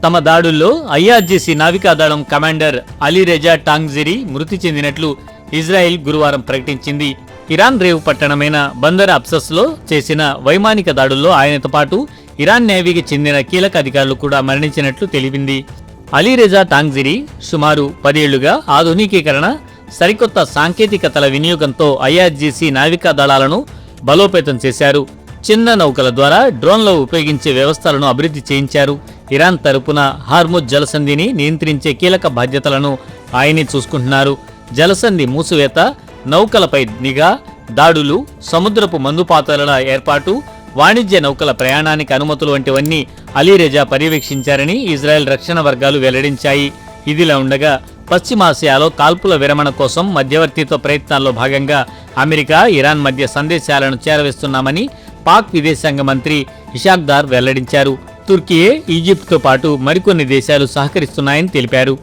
తమ దాడుల్లో IRGC నావికాదళం commander Ali Reza టాంగ్జిరి మృతి చెందినట్లు ఇజ్రాయెల్ గురువారం ప్రకటించింది. ఇరాన్ రేవు పట్టణమైన బందర్ అబ్సస్లో చేసిన వైమానిక దాడుల్లో ఆయనతో పాటు ఇరాన్ నేవీకి చెందిన కీలక అధికారులు కూడా మరణించినట్లు తెలిపింది. అలీరెజా టాంగ్జిరి సుమారు 10 ఏళ్లుగా ఆధునికీకరణ, సరికొత్త సాంకేతికతల వినియోగంతో ఐఆర్జీసీ నావికా దళాలను బలోపేతం చేశారు. చిన్న నౌకల ద్వారా డ్రోన్లు ఉపయోగించే వ్యవస్థలను అభివృద్ధి చేయించారు. ఇరాన్ తరపున హార్ముజ్ జలసంధిని నియంత్రించే కీలక బాధ్యతలను ఆయనే చూసుకుంటున్నారు. జలసంధి మూసివేత, నౌకలపై నిఘా, దాడులు, సముద్రపు మందుపాతల ఏర్పాటు, వాణిజ్య నౌకల ప్రయాణానికి అనుమతులు వంటివన్నీ అలీరెజా పర్యవేక్షించారని ఇజ్రాయెల్ రక్షణ వర్గాలు వెల్లడించాయి. ఇదిలా ఉండగా పశ్చిమాసియాలో కాల్పుల విరమణ కోసం మధ్యవర్తిత్వ ప్రయత్నాల్లో భాగంగా అమెరికా, ఇరాన్ మధ్య సందేశాలను చేరవేస్తున్నామని పాక్ విదేశాంగ మంత్రి ఇషాక్ దార్ వెల్లడించారు. తుర్కీయే, ఈజిప్ట్తో పాటు మరికొన్ని దేశాలు సహకరిస్తున్నాయని తెలిపారు.